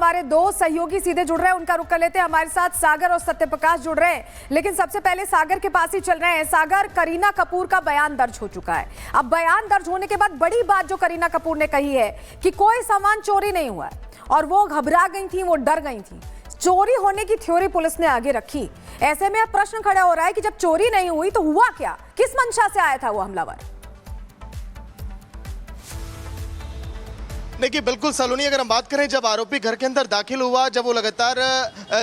हमारे दो सहयोगी सीधे जुड़ रहे हैं, उनका रुख कर लेते हैं। हमारे साथ सागर और सत्यप्रकाश जुड़ रहे हैं, लेकिन सबसे पहले सागर के पास ही चल रहे हैं। सागर, करीना कपूर का बयान दर्ज हो चुका है। अब बयान दर्ज होने के बाद बड़ी बात जो करीना कपूर ने कही है कि कोई सामान चोरी नहीं हुआ है और वो घबरा गई थी, वो डर गई थी। चोरी होने की थ्योरी पुलिस ने आगे रखी। ऐसे में अब प्रश्न खड़ा हो रहा है कि जब चोरी नहीं हुई तो हुआ क्या, किस मंशा से आया था वो हमलावर? देखिए बिल्कुल सलोनी, अगर हम बात करें जब आरोपी घर के अंदर दाखिल हुआ, जब वो लगातार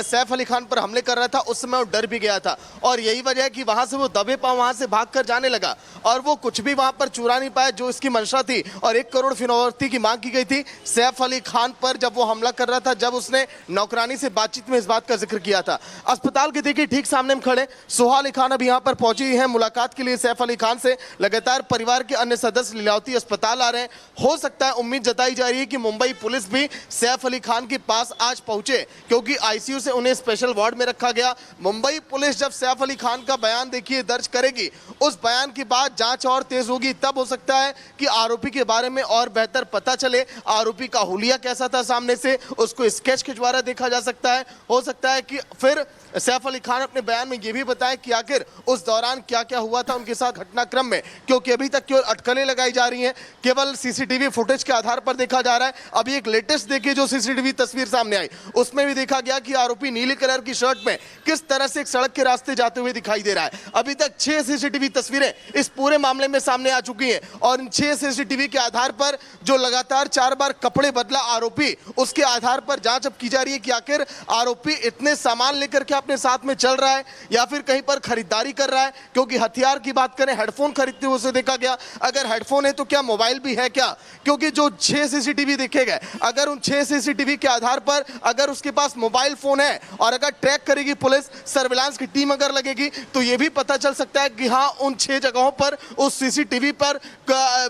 सैफ अली खान पर हमले कर रहा था, उस समय वो डर भी गया था और यही वजह है कि वहां से वो दबे पांव वहां से भागकर जाने लगा और वो कुछ भी वहां पर चुरा नहीं पाया जो इसकी मंशा थी। और 1 करोड़ फिरौती की मांग की गई थी सैफ अली खान पर जब वो हमला कर रहा था, जब उसने नौकरानी से बातचीत में इस बात का जिक्र किया था। अस्पताल के देखिए ठीक सामने हम खड़े, सुहा अली खान अब यहाँ पर पहुंची है मुलाकात के लिए सैफ अली खान से। लगातार परिवार के अन्य सदस्य लीलावती अस्पताल आ रहे हैं। हो सकता है, उम्मीद जताई जा रही है कि मुंबई पुलिस भी सैफ अली खान के पास आज पहुंचे, क्योंकि आईसीयू से उन्हें स्पेशल वार्ड में रखा गया। मुंबई पुलिस जब सैफ अली खान का बयान देखिए दर्ज करेगी, उस बयान के बाद जांच और तेज होगी। तब हो सकता है कि आरोपी के बारे में और बेहतर पता चले, आरोपी का हुलिया कैसा था सामने से, उसको स्केच खिंचवाना देखा जा सकता है। हो सकता है कि फिर सैफ अली खान अपने बयान में यह भी बताएं कि आखिर उस दौरान क्या क्या हुआ था उनके साथ घटनाक्रम में, क्योंकि अभी तक केवल अटकलें लगाई जा रही हैं, केवल सीसीटीवी फुटेज के आधार पर देखा जा रहा है। अभी एक लेटेस्ट देखिए जो सीसीटीवी तस्वीर सामने आई, उसमें भी देखा गया कि आरोपी नीले कलर की शर्ट में किस तरह से एक सड़क के रास्ते जाते हुए दिखाई दे रहा है। अभी तक 6 सीसीटीवी तस्वीरें इस पूरे मामले में सामने आ चुकी हैं और इन 6 सीसीटीवी के आधार पर जो लगातार 4 बार कपड़े बदला आरोपी, उसके आधार पर जांच अब की जा रही है कि आखिर आरोपी इतने सामान लेकर के अपने साथ में चल रहा है या फिर कहीं पर खरीदारी कर रहा है। क्योंकि हथियार की बात करें, हेडफोन खरीदते हुए उसे देखा गया। अगर हेडफोन है तो क्या मोबाइल भी है क्या? क्योंकि जो 6 सीसीटीवी देखे गए, अगर उन 6 सीसीटीवी के आधार पर अगर उसके पास मोबाइल फोन है और अगर ट्रैक करेगी पुलिस, सर्विलांस की टीम अगर लगेगी, तो यह भी पता चल सकता है कि हाँ, उन 6 जगहों पर उस सीसीटीवी पर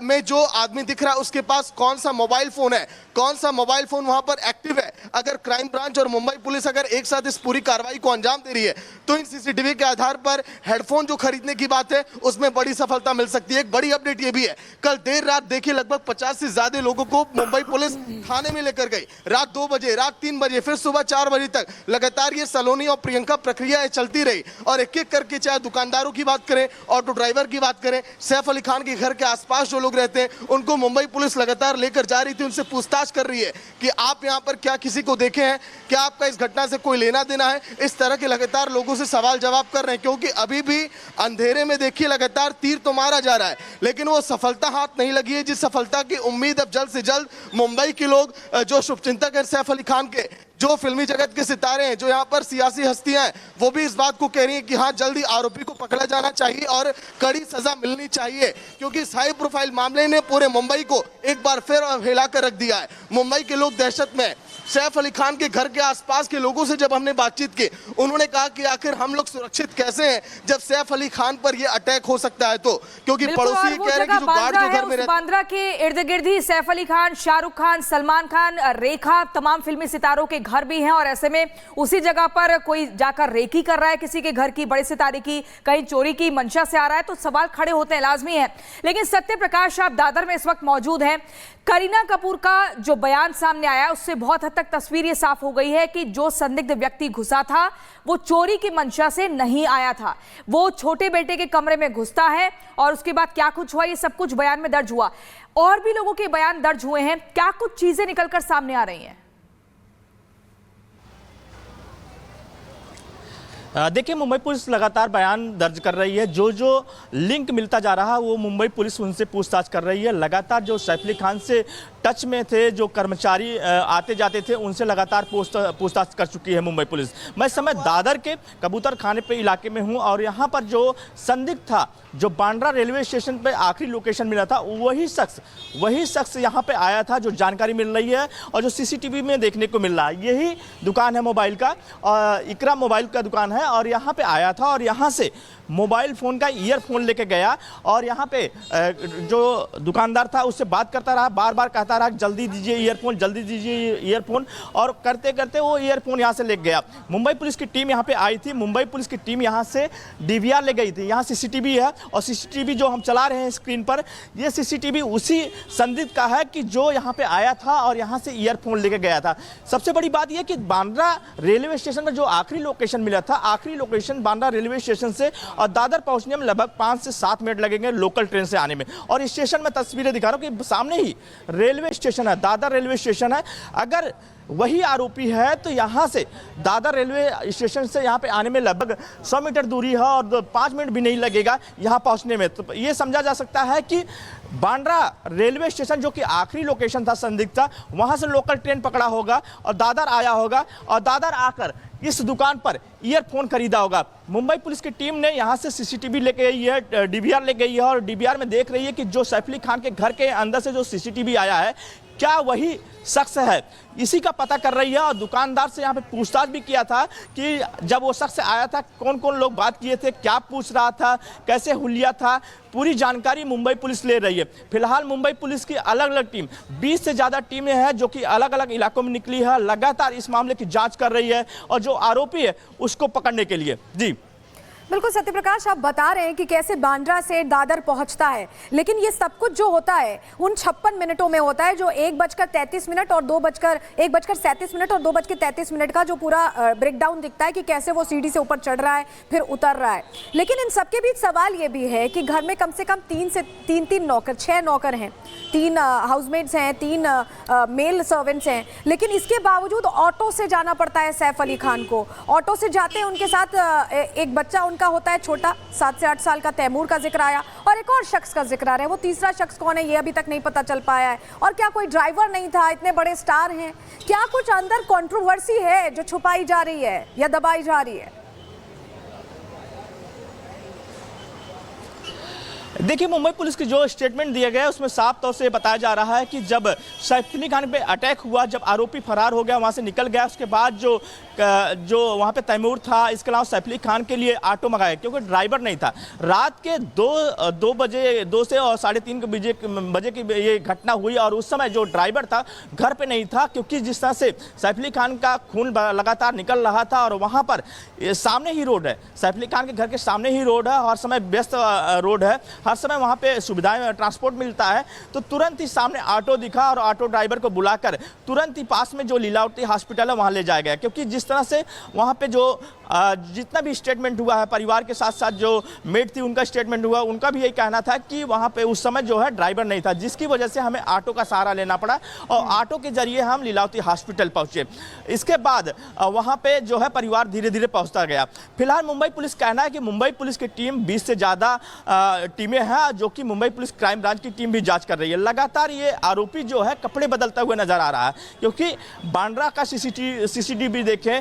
में जो आदमी दिख रहा है उसके पास कौन सा मोबाइल फोन है, कौन सा मोबाइल फोन वहां पर एक्टिव है। अगर क्राइम ब्रांच और मुंबई पुलिस अगर एक साथ इस पूरी कार्रवाई को अंजाम दे रही है, तो इन सीसीटीवी के आधार पर हेडफोन जो खरीदने की बात है उसमें बड़ी सफलता मिल सकती है। एक बड़ी अपडेट ये भी है, कल देर रात देखिए लगभग 50 से ज्यादा लोगों को मुंबई पुलिस थाने में लेकर गई। रात 2 बजे, रात 3 बजे, फिर सुबह 4 बजे तक लगातार ये सलोनी और प्रियंका प्रक्रिया चलती रही और एक एक करके, चाहे दुकानदारों की बात करें, ऑटो ड्राइवर की बात करें, सैफ अली खान के घर के आसपास जो लोग रहते हैं, उनको मुंबई पुलिस लगातार लेकर जा रही थी, उनसे पूछताछ कर रही है कि आप यहां पर क्या किसी को देखे हैं, क्या आपका इस घटना से कोई लेना देना है। इस तरह के लगातार लोगों से सवाल जवाब कर रहे हैं, क्योंकि अभी भी अंधेरे में देखिए लगातार तीर तो मारा जा रहा है, लेकिन वो सफलता हाथ नहीं लगी है जिस सफलता की उम्मीद अब जल्द से जल्द मुंबई के लोग, जो शुभचिंतक है सैफ अली खान के, जो फिल्मी जगत के सितारे हैं, जो यहाँ पर सियासी हस्तियां हैं, वो भी इस बात को कह रही हैं कि हाँ, जल्दी आरोपी को पकड़ा जाना चाहिए और कड़ी सजा मिलनी चाहिए। क्योंकि इस हाई प्रोफाइल मामले ने पूरे मुंबई को एक बार फिर हिला कर रख दिया है। मुंबई के लोग दहशत में। सैफ अली खान के घर के आसपास के लोगों से जब हमने बातचीत की, उन्होंने कहा कि आखिर हम लोग सुरक्षित कैसे हैं जब सैफ अली खान पर यह अटैक हो सकता है, तो क्योंकि पड़ोसी कह रहे हैं कि जो गार्ड जो घर में रहते, बांद्रा के इर्द गिर्द ही सैफ अली खान, शाहरुख खान, सलमान खान, रेखा, तमाम फिल्मी सितारों के घर भी हैं और ऐसे में उसी जगह पर कोई जाकर रेकी कर रहा है किसी के घर की, बड़े सितारे की, कहीं चोरी की मंशा से आ रहा है, तो सवाल खड़े होते हैं, लाजमी है। लेकिन सत्य प्रकाश, आप दादर में इस वक्त मौजूद हैं। करीना कपूर का जो बयान सामने आया उससे बहुत हद तक तस्वीर ये साफ हो गई है कि जो संदिग्ध व्यक्ति घुसा था वो चोरी की मंशा से नहीं आया था। वो छोटे बेटे के कमरे में घुसता है और उसके बाद क्या कुछ हुआ ये सब कुछ बयान में दर्ज हुआ। और भी लोगों के बयान दर्ज हुए हैं, क्या कुछ चीजें निकलकर सामने आ रही हैं? देखिए, मुंबई पुलिस लगातार बयान दर्ज कर रही है। जो जो लिंक मिलता जा रहा है वो मुंबई पुलिस उनसे पूछताछ कर रही है। लगातार जो सैफ अली खान से टच में थे, जो कर्मचारी आते जाते थे, उनसे लगातार पूछताछ कर चुकी है मुंबई पुलिस। मैं इस समय दादर के कबूतर खाने पे इलाके में हूं और यहाँ पर जो संदिग्ध था, जो बांद्रा रेलवे स्टेशन पे आखिरी लोकेशन मिला था, वही शख्स यहाँ पे आया था, जो जानकारी मिल रही है और जो सीसीटीवी में देखने को मिल रहा है। यही दुकान है मोबाइल का, इकरा मोबाइल का दुकान है और यहाँ पे आया था और यहाँ से मोबाइल फ़ोन का ईयरफोन लेके गया और यहाँ पे जो दुकानदार था उससे बात करता रहा, बार बार कहता रहा जल्दी दीजिए ईयरफोन, जल्दी दीजिए ईयरफोन, और करते करते वो ईयरफोन यहाँ से ले गया। मुंबई पुलिस की टीम यहाँ पे आई थी, मुंबई पुलिस की टीम यहाँ से डीवीआर ले गई थी। यहाँ सीसीटीवी है और सीसीटीवी जो हम चला रहे हैं स्क्रीन पर, ये सीसीटीवी उसी संदिग्ध का है कि जो यहाँ पे आया था और यहाँ से ईयरफोन लेके गया था। सबसे बड़ी बात यह कि बांद्रा रेलवे स्टेशन पर जो आखिरी लोकेशन मिला था, आखिरी लोकेशन बांद्रा रेलवे स्टेशन से और दादर पहुंचने में लगभग 5 से 7 मिनट लगेंगे लोकल ट्रेन से आने में। और इस स्टेशन में तस्वीरें दिखा रहा हूं कि सामने ही रेलवे स्टेशन है, दादर रेलवे स्टेशन है। अगर वही आरोपी है तो यहाँ से दादर रेलवे स्टेशन से यहाँ पे आने में लगभग 100 मीटर दूरी है और 5 मिनट भी नहीं लगेगा यहाँ पहुँचने में। तो ये समझा जा सकता है कि बांद्रा रेलवे स्टेशन जो कि आखिरी लोकेशन था संदिग्ध था, वहाँ से लोकल ट्रेन पकड़ा होगा और दादर आया होगा और दादर आकर इस दुकान पर ईयरफोन खरीदा होगा। मुंबई पुलिस की टीम ने यहाँ से सीसीटीवी लेके गई है, डीवीआर ले गई है और डीवीआर में देख रही है कि जो सैफ अली खान के घर के अंदर से जो सीसीटीवी आया है क्या वही शख्स है, इसी का पता कर रही है। और दुकानदार से यहाँ पे पूछताछ भी किया था कि जब वो शख्स आया था कौन कौन लोग बात किए थे, क्या पूछ रहा था, कैसे हुलिया था, पूरी जानकारी मुंबई पुलिस ले रही है। फिलहाल मुंबई पुलिस की अलग अलग टीम 20 से ज़्यादा टीमें हैं जो कि अलग अलग इलाकों में निकली है, लगातार इस मामले की जाँच कर रही है और जो आरोपी है उसको पकड़ने के लिए। जी बिल्कुल सत्यप्रकाश, आप बता रहे हैं कि कैसे बांद्रा से दादर पहुंचता है, लेकिन ये सब कुछ जो होता है उन 56 मिनटों में होता है, जो 1:33 और 1:37 और 2:33 का जो पूरा ब्रेकडाउन दिखता है कि कैसे वो सीढ़ी से ऊपर चढ़ रहा है फिर उतर रहा है। लेकिन इन सबके बीच सवाल ये भी है कि घर में कम से कम 3 नौकर, 6 नौकर हैं, 3 हाउसमेट्स हैं, 3 मेल सर्वेंट्स हैं, लेकिन इसके बावजूद ऑटो से जाना पड़ता है सैफ अली खान को। ऑटो से जाते हैं, उनके साथ एक बच्चा का होता है छोटा, 7 से 8 साल का तैमूर का जिक्र आया और एक और शख्स का जिक्र आ रहा है। वो तीसरा शख्स कौन है ये अभी तक नहीं पता चल पाया है। और क्या कोई ड्राइवर नहीं था? इतने बड़े स्टार हैं, क्या कुछ अंदर कंट्रोवर्सी है जो छुपाई जा रही है या दबाई जा रही है? देखिए, मुंबई पुलिस की जो स्टेटमेंट दिया गया है उसमें साफ तौर से बताया जा रहा है कि जब सैफ अली खान पे अटैक हुआ, जब आरोपी फरार हो गया, वहां से निकल गया, उसके बाद जो वहां पे तैमूर था, इसके अलावा सैफ अली खान के लिए ऑटो मंगाया क्योंकि ड्राइवर नहीं था। रात के 2 से और 3:30 बजे की ये घटना हुई और उस समय जो ड्राइवर था घर पे नहीं था, क्योंकि जिस तरह से सैफ अली खान का खून लगातार निकल रहा था और वहाँ पर सामने ही रोड है, सैफ अली खान के घर के सामने ही रोड है, हर समय व्यस्त रोड है, हर समय वहाँ पे सुविधाएं ट्रांसपोर्ट मिलता है। तो तुरंत ही सामने ऑटो दिखा और ऑटो ड्राइवर को बुलाकर तुरंत ही पास में जो लीलावती हॉस्पिटल है वहाँ ले जाया गया, क्योंकि जिस तरह से वहाँ पे जो जितना भी स्टेटमेंट हुआ है, परिवार के साथ साथ जो मेट थी उनका स्टेटमेंट हुआ, उनका भी यही कहना था कि वहाँ पे उस समय जो है ड्राइवर नहीं था, जिसकी वजह से हमें ऑटो का सहारा लेना पड़ा और ऑटो के जरिए हम लीलावती हॉस्पिटल पहुँचे। इसके बाद वहाँ पे जो है परिवार धीरे धीरे पहुँचता गया। फिलहाल मुंबई पुलिस कहना है कि मुंबई पुलिस की टीम 20 से ज़्यादा टीमें हैं जो कि मुंबई पुलिस क्राइम ब्रांच की टीम भी जांच कर रही है। लगातार ये आरोपी जो है कपड़े बदलता हुआ नजर आ रहा है, क्योंकि बांद्रा का सीसीटीवी देखें,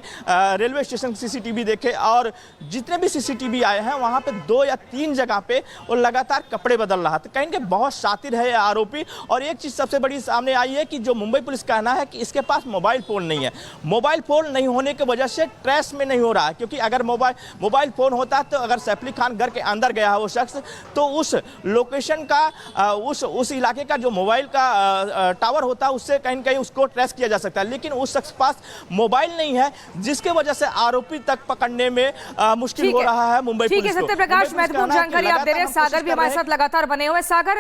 रेलवे स्टेशन सीसीटीवी देखें और जितने भी सीसीटीवी आए हैं वहां पे 2 या 3 जगह पे वो लगातार कपड़े बदल रहा था। कहेंगे बहुत शातिर है ये आरोपी। और एक चीज सबसे बड़ी सामने आई है कि जो मुंबई पुलिस कहना है कि इसके पास मोबाइल फोन नहीं है। मोबाइल फोन नहीं होने की वजह से ट्रेस में नहीं हो रहा है, क्योंकि अगर मोबाइल फोन होता तो अगर सैफ अली खान घर के अंदर गया है वो शख्स, तो उस लोकेशन का उस इलाके का जो मोबाइल का टावर होता है उससे कहीं कहीं उसको ट्रेस किया जा सकता है। लेकिन उस शख्स के पास मोबाइल नहीं है, जिसकी वजह से आरोपी तक पकड़ने में मुश्किल हो रहा है मुंबई पुलिस को। ठीक है सत्यप्रकाश, महत्वपूर्ण जानकारी आप दे रहे हैं। सागर भी हमारे साथ लगातार बने हुए। सागर,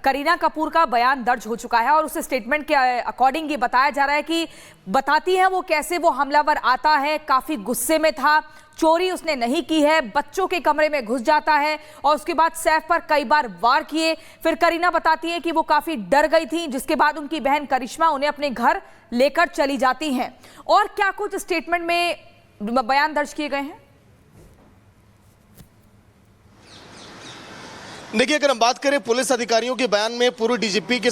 करीना कपूर का बयान दर्ज हो चुका है और उस स्टेटमेंट के अकॉर्डिंग ये बताया जा रहा है कि बताती है वो कैसे वो हमलावर आता है, काफी गुस्से में था, चोरी उसने नहीं की है, बच्चों के कमरे में घुस जाता है और उसके बाद सैफ पर कई बार वार किए। फिर करीना बताती है कि वो काफी डर गई थी, जिसके बाद उनकी बहन करिश्मा उन्हें अपने घर लेकर चली जाती हैं। और क्या कुछ स्टेटमेंट में बयान दर्ज किए गए हैं? देखिए, अगर हम बात करें पुलिस अधिकारियों के बयान में, पूर्व डीजीपी के